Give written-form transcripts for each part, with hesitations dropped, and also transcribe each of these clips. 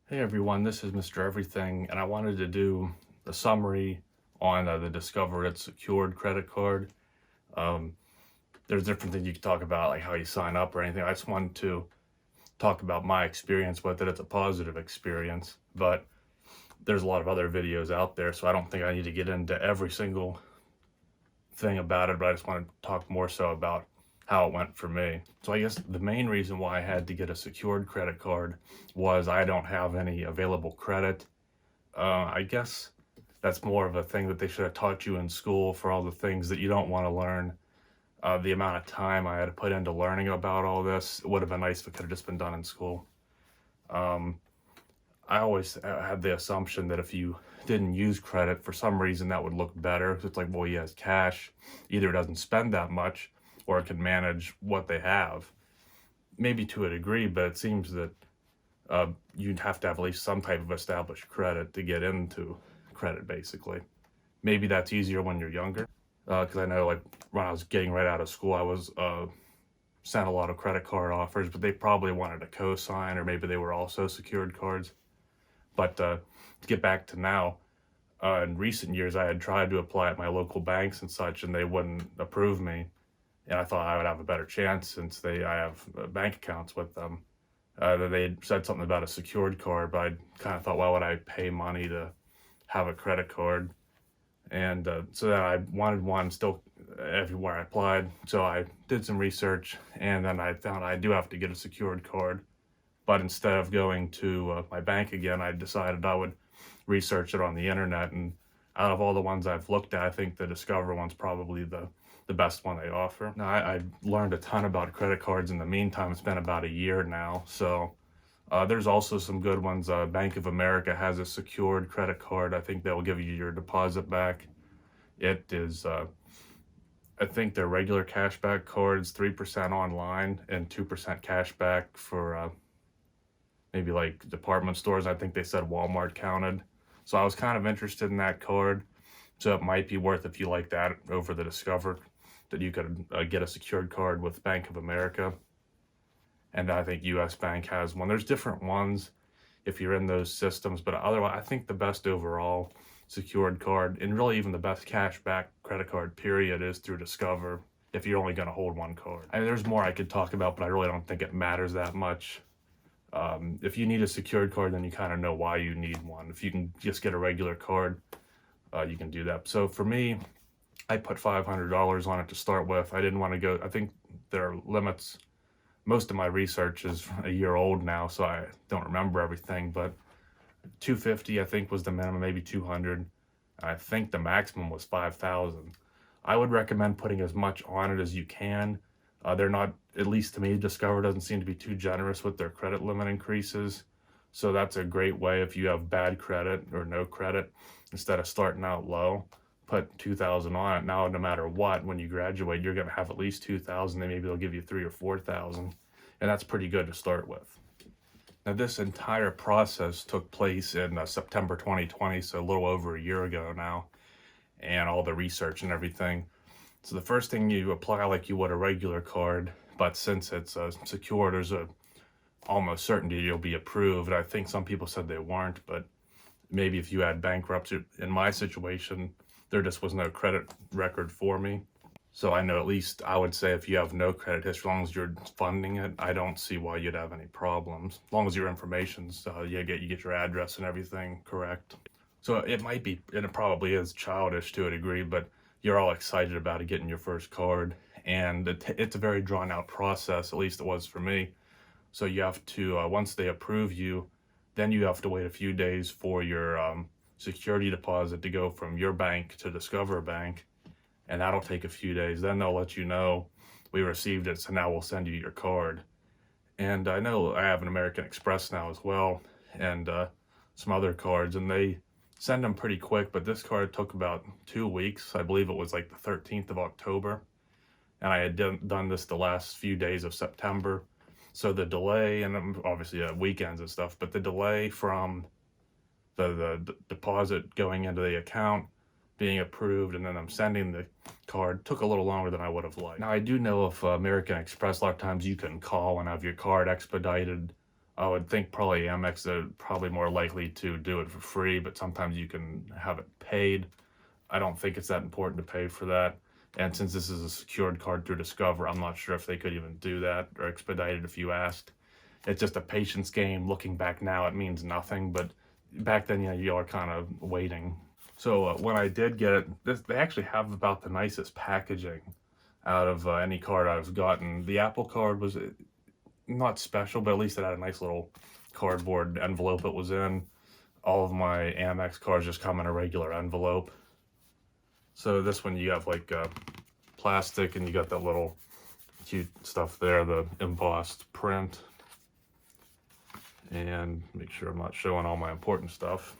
Hey everyone, this is Mr. Everything, and I wanted to do a summary on the Discover It secured credit card. Um, there's different things you can talk about, like how you sign up or anything. I just wanted to talk about my experience with it. It's a positive experience, but there's a lot of other videos out there, so I don't think I need to get into every single thing about it, but I just want to talk more so about how it went for me. So I guess the main reason why I had to get a secured credit card was I don't have any available credit. I guess that's more of a thing that they should have taught you in school for all the things that you don't want to learn. The amount of time I had to put into learning about all this, it would have been nice if it could have just been done in school. Um, I always had the assumption that if you didn't use credit for some reason, that would look better. It's like, well, he has cash. Either it doesn't spend that much or it can manage what they have. Maybe to a degree, but it seems that you'd have to have at least some type of established credit to get into credit, basically. Maybe that's easier when you're younger, because I know, like, when I was getting right out of school, I was sent a lot of credit card offers, but they probably wanted a cosign, or maybe they were also secured cards. But to get back to now, in recent years, I had tried to apply at my local banks and such, and they wouldn't approve me. And I thought I would have a better chance since I have bank accounts with them. They said something about a secured card, but I kind of thought, why would I pay money to have a credit card? And so then I wanted one still everywhere I applied. So I did some research, and then I found I do have to get a secured card. But instead of going to my bank again, I decided I would research it on the internet. And out of all the ones I've looked at, I think the Discover one's probably the best one they offer. Now, I learned a ton about credit cards in the meantime. It's been about a year now. So there's also some good ones. Bank of America has a secured credit card. I think they'll give you your deposit back. It is, I think their regular cashback cards, 3% online and 2% cashback for maybe like department stores. I think they said Walmart counted. So I was kind of interested in that card. So it might be worth, if you like that over the Discover, that you could get a secured card with Bank of America. And I think US Bank has one. There's different ones if you're in those systems, but otherwise, I think the best overall secured card, and really even the best cashback credit card period, is through Discover if you're only going to hold one card. I mean, there's more I could talk about, but I really don't think it matters that much. If you need a secured card, then you kind of know why you need one. If you can just get a regular card, you can do that. So for me, I put $500 on it to start with. I didn't want to go, I think there are limits. Most of my research is a year old now, so I don't remember everything, but 250 I think was the minimum, maybe 200. I think the maximum was 5,000. I would recommend putting as much on it as you can. They're not, at least to me, Discover doesn't seem to be too generous with their credit limit increases. So that's a great way if you have bad credit or no credit. Instead of starting out low, put 2,000 on it. Now, no matter what, when you graduate, you're going to have at least 2,000. Then maybe they'll give you 3,000 or 4,000, and that's pretty good to start with. Now, this entire process took place in September 2020, so a little over a year ago now, and all the research and everything. So the first thing, you apply like you would a regular card, but since it's secure, there's a almost certainty you'll be approved. I think some people said they weren't, but maybe if you had bankruptcy, in my situation, there just was no credit record for me. So I know, at least I would say, if you have no credit history, as long as you're funding it, I don't see why you'd have any problems. As long as your information's, you get your address and everything correct. So it might be, and it probably is childish to a degree, but you're all excited about it, getting your first card. And it's a very drawn out process, at least it was for me. So you have to, once they approve you, then you have to wait a few days for your security deposit to go from your bank to Discover Bank. And that'll take a few days. Then they'll let you know, we received it, so now we'll send you your card. And I know I have an American Express now as well, and some other cards, and they send them pretty quick, but this card took about 2 weeks. I believe it was like the 13th of October. And I had done this the last few days of September. So the delay, and obviously weekends and stuff, but the delay from the deposit going into the account, being approved, and then I'm sending the card, took a little longer than I would have liked. Now, I do know of American Express, a lot of times you can call and have your card expedited I would think probably Amex are probably more likely to do it for free, but sometimes you can have it paid. I don't think it's that important to pay for that. And since this is a secured card through Discover, I'm not sure if they could even do that or expedite it if you asked. It's just a patience game. Looking back now, it means nothing, but back then, you are kind of waiting. So when I did get it, they actually have about the nicest packaging out of any card I've gotten. The Apple card was not special, but at least it had a nice little cardboard envelope it was in. All of my Amex cards just come in a regular envelope. So this one you have like plastic, and you got that little cute stuff there, the embossed print. And make sure I'm not showing all my important stuff.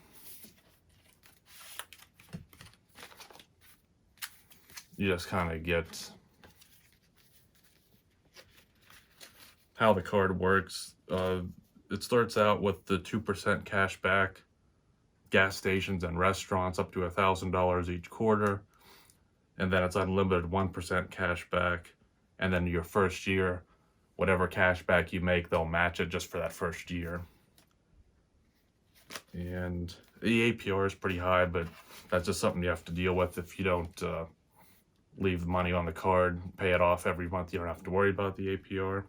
You just kind of get how the card works. It starts out with the 2% cash back, gas stations and restaurants up to $1,000 each quarter, and then it's unlimited 1% cash back, and then your first year, whatever cash back you make, they'll match it just for that first year. And the APR is pretty high, but that's just something you have to deal with. If you don't leave the money on the card, pay it off every month, you don't have to worry about the APR.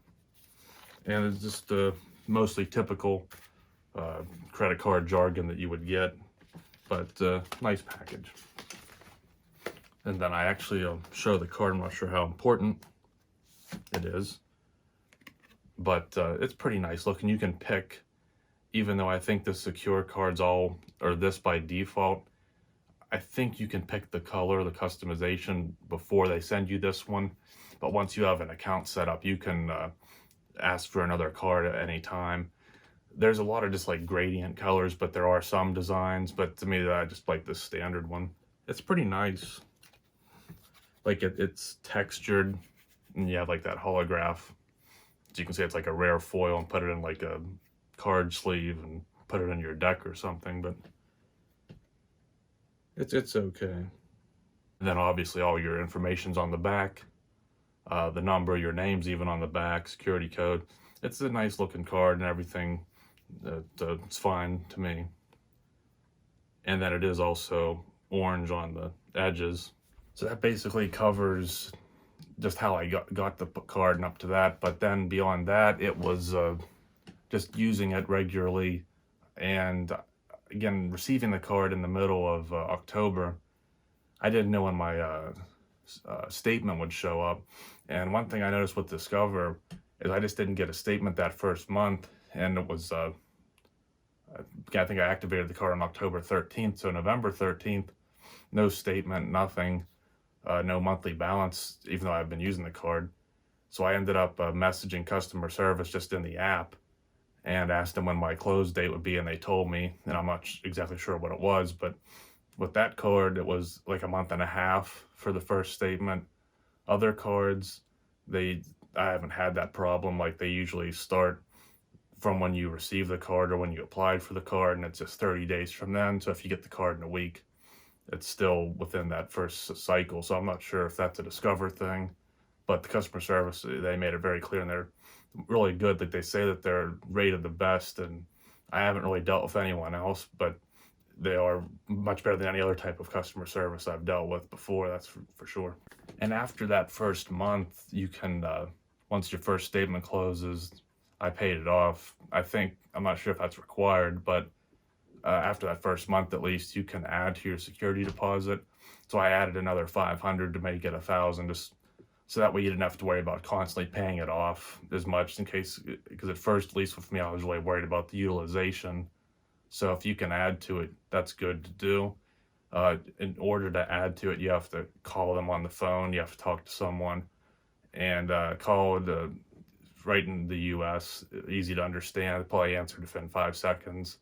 And it's just mostly typical credit card jargon that you would get, but nice package. And then I actually show the card. I'm not sure how important it is, but it's pretty nice looking. You can pick, even though I think the secure cards all are this by default, I think you can pick the color, the customization before they send you this one. But once you have an account set up, you can ask for another card at any time. There's a lot of just like gradient colors, but there are some designs, but to me I just like the standard one. It's pretty nice. Like it's textured, and you have like that holograph, so you can say it's like a rare foil and put it in like a card sleeve and put it in your deck or something, but it's okay. And then obviously all your information's on the back. The number, your name's even on the back, security code. It's a nice looking card and everything. It's fine to me. And then it is also orange on the edges. So that basically covers just how I got the card and up to that. But then beyond that, it was just using it regularly. And again, receiving the card in the middle of October, I didn't know when my statement would show up. And one thing I noticed with Discover is I just didn't get a statement that first month, and it was I think I activated the card on October 13th, so November 13th, no statement, nothing, no monthly balance, even though I've been using the card. So I ended up messaging customer service just in the app and asked them when my close date would be, and they told me, and I'm not exactly sure what it was, but with that card, it was like a month and a half for the first statement. Other cards, I haven't had that problem. Like they usually start from when you receive the card or when you applied for the card, and it's just 30 days from then. So if you get the card in a week, it's still within that first cycle. So I'm not sure if that's a Discover thing, but the customer service, they made it very clear, and they're really good. Like they say that they're rated the best, and I haven't really dealt with anyone else, but they are much better than any other type of customer service I've dealt with before, that's for sure. And after that first month, you can, once your first statement closes, I paid it off. I'm not sure if that's required, but after that first month at least, you can add to your security deposit. So I added another 500 to make it 1,000, just so that way you didn't have to worry about constantly paying it off as much, in case, because at first, at least with me, I was really worried about the utilization. So if you can add to it, that's good to do. In order to add to it, you have to call them on the phone. You have to talk to someone, and call right in the US, easy to understand. Probably answered within 5 seconds.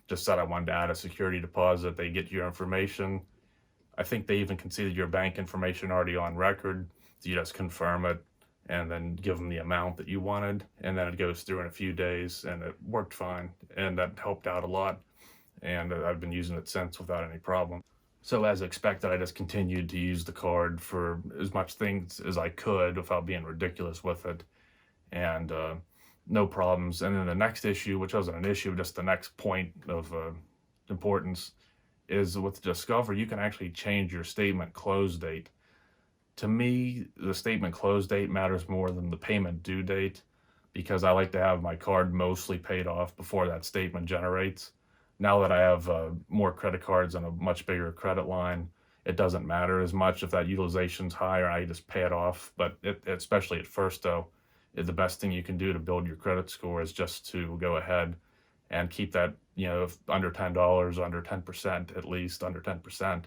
Just said I wanted to add a security deposit. They get your information. I think they even considered your bank information already on record. So you just confirm it and then give them the amount that you wanted, and then it goes through in a few days, and it worked fine, and that helped out a lot, and I've been using it since without any problem. So as expected, I just continued to use the card for as much things as I could without being ridiculous with it, and no problems. And then the next issue, which wasn't an issue, just the next point of importance, is with Discover, you can actually change your statement close date. To me, the statement close date matters more than the payment due date because I like to have my card mostly paid off before that statement generates. Now that I have more credit cards and a much bigger credit line, it doesn't matter as much if that utilization's higher. I just pay it off. But especially at first, though, the best thing you can do to build your credit score is just to go ahead and keep that, under $10, under 10%, at least under 10%.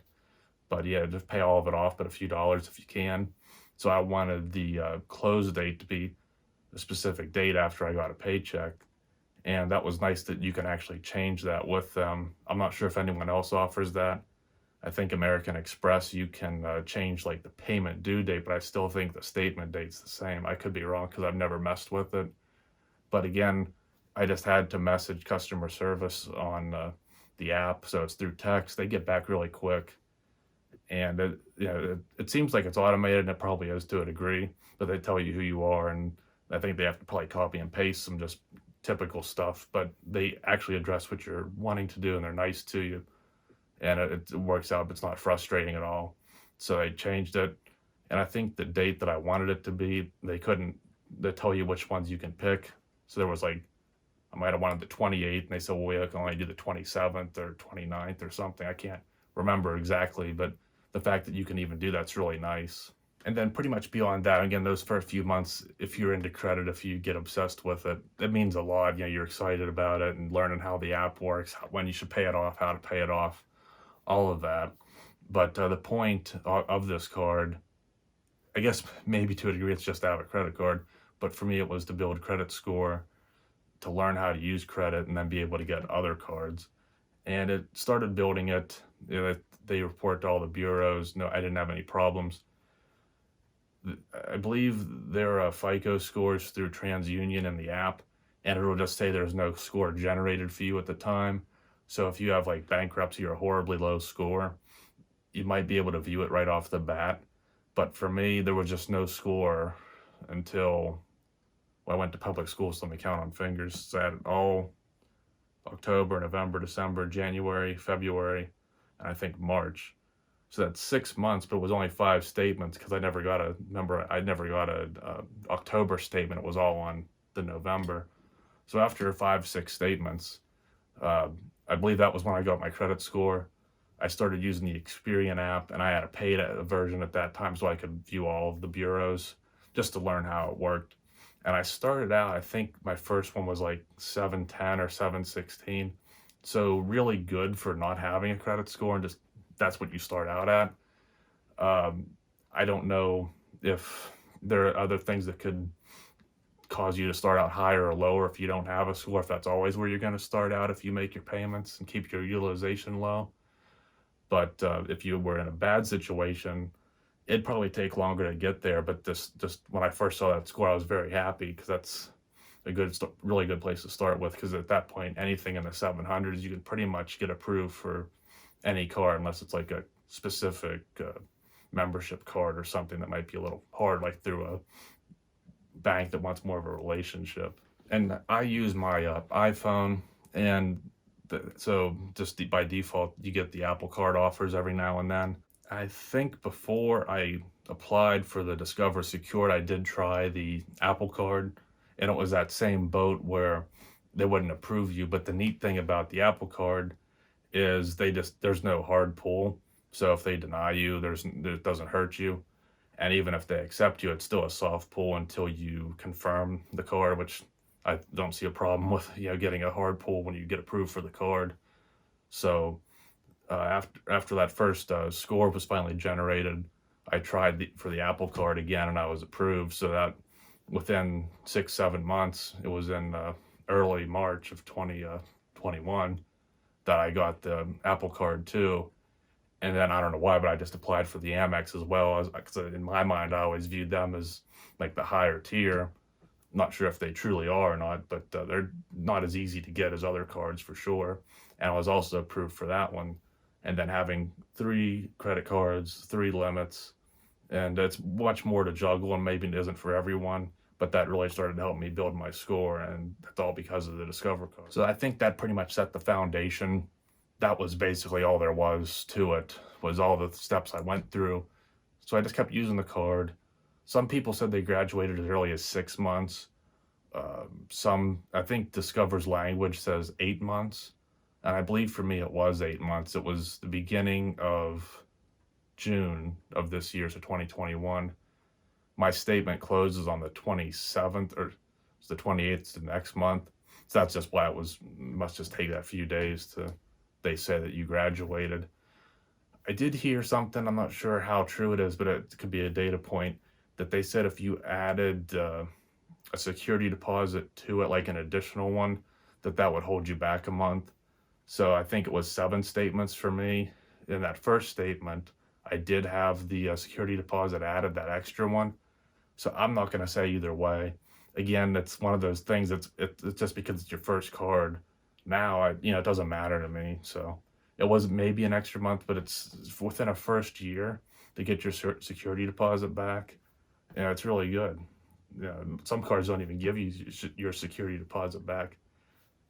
But yeah, just pay all of it off, but a few dollars if you can. So I wanted the close date to be a specific date after I got a paycheck. And that was nice that you can actually change that with them. I'm not sure if anyone else offers that. I think American Express, you can change like the payment due date, but I still think the statement date's the same. I could be wrong because I've never messed with it. But again, I just had to message customer service on the app. So it's through text. They get back really quick. And it seems like it's automated, and it probably is to a degree, but they tell you who you are, and I think they have to probably copy and paste some just typical stuff, but they actually address what you're wanting to do, and they're nice to you, and it works out. It's not frustrating at all. So they changed it, and I think the date that I wanted it to be, they tell you which ones you can pick. So there was like, I might have wanted the 28th, and they said, well, we can only do the 27th or 29th or something. I can't remember exactly, but the fact that you can even do that's really nice. And then pretty much beyond that, again, those first few months, if you're into credit, if you get obsessed with it, it means a lot. You're excited about it and learning how the app works, when you should pay it off, how to pay it off, all of that. But the point of this card, I guess maybe to a degree, it's just to have a credit card. But for me, it was to build credit score, to learn how to use credit, and then be able to get other cards. And it started building it. They report to all the bureaus. No, I didn't have any problems. I believe there are FICO scores through TransUnion in the app, and it'll just say there's no score generated for you at the time. So if you have like bankruptcy or a horribly low score, you might be able to view it right off the bat. But for me, there was just no score until I went to public school, so let me count on fingers. So I had all October, November, December, January, February, and I think March. So that's 6 months, but it was only 5 statements because I never got a October statement. It was all on the November. So after 5, 6 statements, I believe that was when I got my credit score. I started using the Experian app, and I had a paid version at that time so I could view all of the bureaus just to learn how it worked. And I started out, I think my first one was like 710 or 716. So really good for not having a credit score, and just that's what you start out at. I don't know if there are other things that could cause you to start out higher or lower if you don't have a score, if that's always where you're going to start out if you make your payments and keep your utilization low. But if you were in a bad situation, it'd probably take longer to get there. But just when I first saw that score, I was very happy because that's a really good place to start with. Because at that point, anything in the 700s, you can pretty much get approved for any card, unless it's like a specific membership card or something that might be a little hard, like through a bank that wants more of a relationship. And I use my iPhone, and so just by default, you get the Apple Card offers every now and then. I think before I applied for the Discover Secured, I did try the Apple Card, and it was that same boat where they wouldn't approve you. But the neat thing about the Apple Card is there's no hard pull. So if they deny you, it doesn't hurt you. And even if they accept you, it's still a soft pull until you confirm the card, which I don't see a problem with, getting a hard pull when you get approved for the card. So after that first score was finally generated, I tried for the Apple Card again, and I was approved. So that within 6-7 months, it was in early March of 2021 that I got the Apple Card too. And then I don't know why, but I just applied for the Amex as well. Because in my mind, I always viewed them as like the higher tier. Not sure if they truly are or not, but they're not as easy to get as other cards for sure. And I was also approved for that one. And then having 3 credit cards, 3 limits, and it's much more to juggle, and maybe it isn't for everyone. but that really started to help me build my score, and that's all because of the Discover card. So I think that pretty much set the foundation. That was basically all there was to it, was all the steps I went through. So I just kept using the card. Some people said they graduated as early as 6 months. Some, I think Discover's language says 8 months. And I believe for me it was 8 months. It was the beginning of June of this year, so 2021. My statement closes on the 27th, or it's the 28th the next month. So that's just why must just take that few days to, they say that you graduated. I did hear something, I'm not sure how true it is, but it could be a data point, that they said if you added a security deposit to it, like an additional one, that would hold you back a month. So I think it was 7 statements for me. In that first statement, I did have the security deposit added, that extra one. So I'm not going to say either way. Again, it's one of those things it's just because it's your first card. Now, it doesn't matter to me. So it was maybe an extra month, but it's within a first year to get your security deposit back. It's really good. Some cards don't even give you your security deposit back.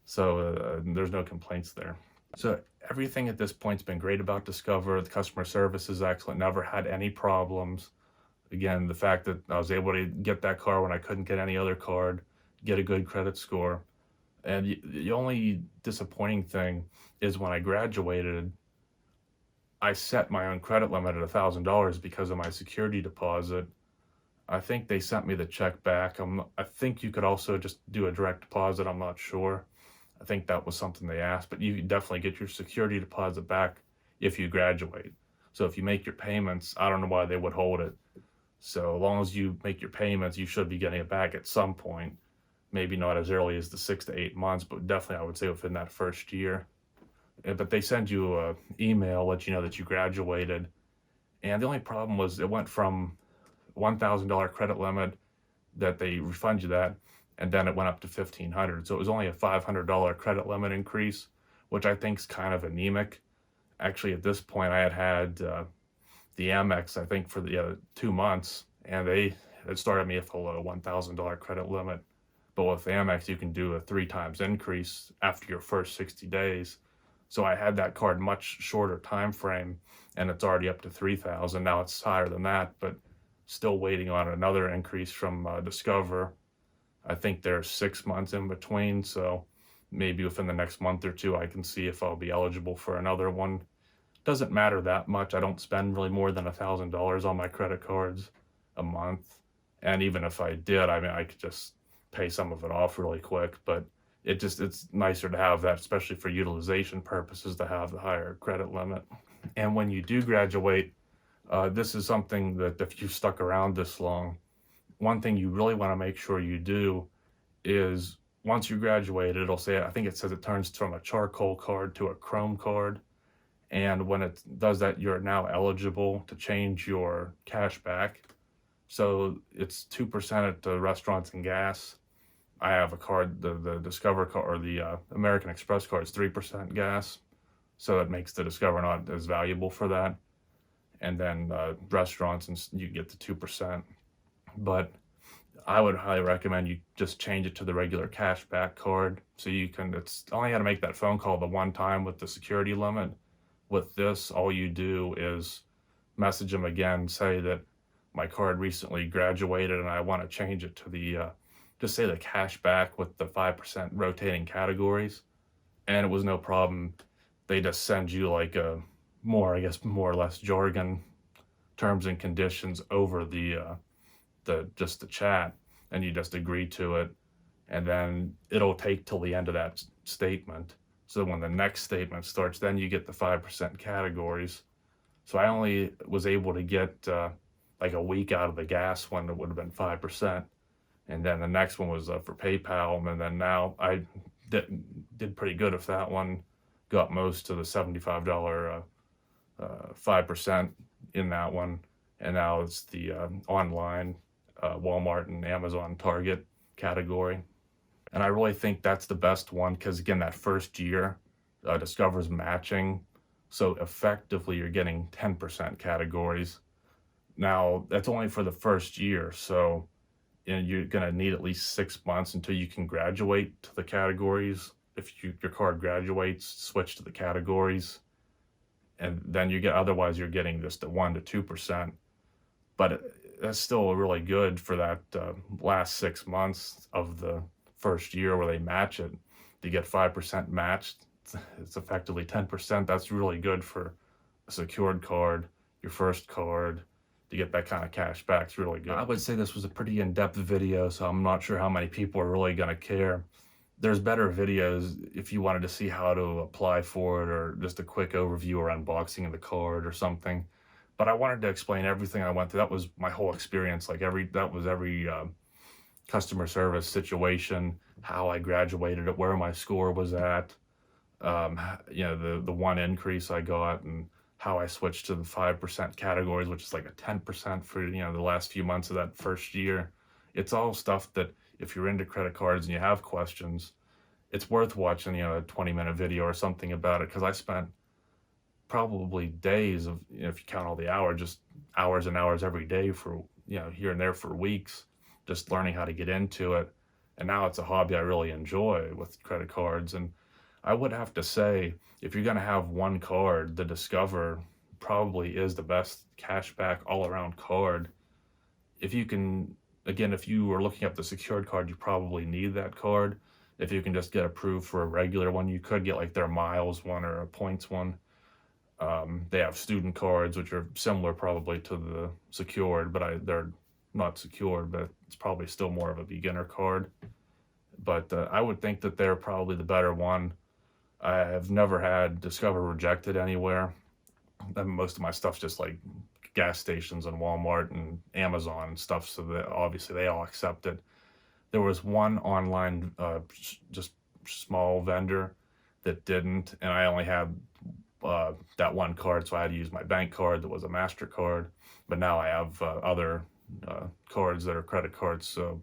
So there's no complaints there. So everything at this point's been great about Discover. The customer service is excellent. Never had any problems. Again, the fact that I was able to get that card when I couldn't get any other card, get a good credit score. And the only disappointing thing is when I graduated, I set my own credit limit at $1,000 because of my security deposit. I think they sent me the check back. I think you could also just do a direct deposit. I'm not sure. I think that was something they asked, but you can definitely get your security deposit back if you graduate. So if you make your payments, I don't know why they would hold it. So as long as you make your payments, you should be getting it back at some point. Maybe not as early as the 6 to 8 months, but definitely I would say within that first year. But they send you an email, let you know that you graduated. And the only problem was it went from $1,000 credit limit that they refund you that, and then it went up to $1,500. So it was only a $500 credit limit increase, which I think is kind of anemic. Actually, at this point, I had the Amex, I think, for the 2 months, and it started me at below $1,000 credit limit. But with Amex, you can do a 3 times increase after your first 60 days. So I had that card much shorter time frame, and it's already up to $3,000. Now it's higher than that, but still waiting on another increase from Discover. I think there's 6 months in between, so maybe within the next month or two, I can see if I'll be eligible for another one. Doesn't matter that much. I don't spend really more than $1,000 on my credit cards a month. And even if I did, I could just pay some of it off really quick, but it's nicer to have that, especially for utilization purposes, to have the higher credit limit. And when you do graduate, this is something that if you've stuck around this long, one thing you really want to make sure you do is once you graduate, I think it says it turns from a charcoal card to a chrome card. And when it does that, you're now eligible to change your cashback. So it's 2% at the restaurants and gas. I have a card, the Discover card, or the American Express card is 3% gas. So it makes the Discover not as valuable for that. And then restaurants, and you get the 2%. But I would highly recommend you just change it to the regular cashback card. So it's only got to make that phone call the one time with the security limit. With this, all you do is message them again, say that my card recently graduated and I want to change it to just say the cashback with the 5% rotating categories. And it was no problem. They just send you like more or less jargon terms and conditions over the chat, and you just agree to it, and then it'll take till the end of that statement. So when the next statement starts, then you get the 5% categories. So I only was able to get like a week out of the gas one that would have been 5%. And then the next one was for PayPal. And then now I did pretty good if that one, got most to the $75 5% in that one. And now it's the online Walmart and Amazon Target category. And I really think that's the best one because, again, that first year, Discover's matching. So effectively, you're getting 10% categories. Now, that's only for the first year. So and you're gonna need at least 6 months until you can graduate to the categories. If your card graduates, switch to the categories, and then you get otherwise you're getting just the 1 to 2%. But that's still really good for that last 6 months of the first year where they match it. You get 5% matched. It's effectively 10%. That's really good for a secured card, your first card. To get that kind of cash back, it's really good. I would say this was a pretty in-depth video, so I'm not sure how many people are really going to care. There's better videos if you wanted to see how to apply for it, or just a quick overview or unboxing of the card or something. But I wanted to explain everything I went through. That was my whole experience. Like every customer service situation, how I graduated it, where my score was at, the one increase I got, and how I switched to the 5% categories, which is like a 10% for, the last few months of that first year. It's all stuff that if you're into credit cards and you have questions, it's worth watching, a 20-minute video or something about it, because I spent probably days of, if you count all the hours, just hours and hours every day for, here and there for weeks, just learning how to get into it. And now it's a hobby I really enjoy with credit cards. And I would have to say, if you're going to have one card, the Discover probably is the best cashback all-around card. If you can, again, if you were looking up the secured card, you probably need that card. If you can just get approved for a regular one, you could get like their miles one or a points one. They have student cards, which are similar probably to the secured, but they're not secured, but it's probably still more of a beginner card. But I would think that they're probably the better one. I have never had Discover rejected anywhere. And most of my stuff's just like gas stations and Walmart and Amazon and stuff, so that obviously they all accept it. There was one online just small vendor that didn't, and I only had that one card, so I had to use my bank card that was a MasterCard. But now I have other cards that are credit cards, so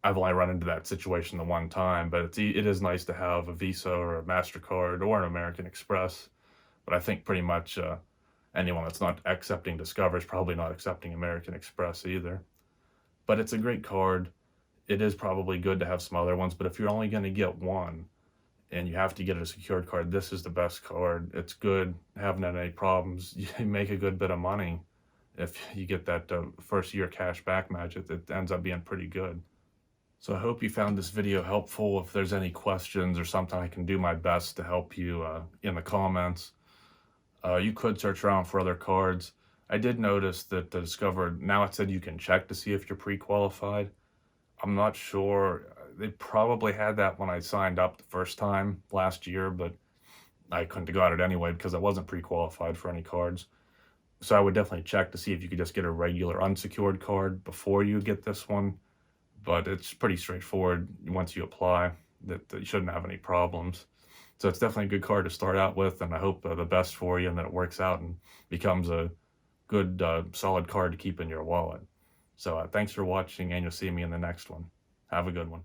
I've only run into that situation the one time. But it is nice to have a Visa or a MasterCard or an American Express. But I think pretty much anyone that's not accepting Discover is probably not accepting American Express either. But it's a great card. It is probably good to have some other ones, but if you're only going to get one and you have to get a secured card, this is the best card. It's good. Haven't had any problems. You make a good bit of money if you get that first year cash back match. It ends up being pretty good. So I hope you found this video helpful. If there's any questions or something, I can do my best to help you in the comments. You could search around for other cards. I did notice that the Discover, now it said you can check to see if you're pre-qualified. I'm not sure. They probably had that when I signed up the first time last year, but I couldn't have got it anyway because I wasn't pre-qualified for any cards. So I would definitely check to see if you could just get a regular unsecured card before you get this one. But it's pretty straightforward once you apply, that you shouldn't have any problems. So it's definitely a good card to start out with, and I hope the best for you and that it works out and becomes a good, solid card to keep in your wallet. So thanks for watching, and you'll see me in the next one. Have a good one.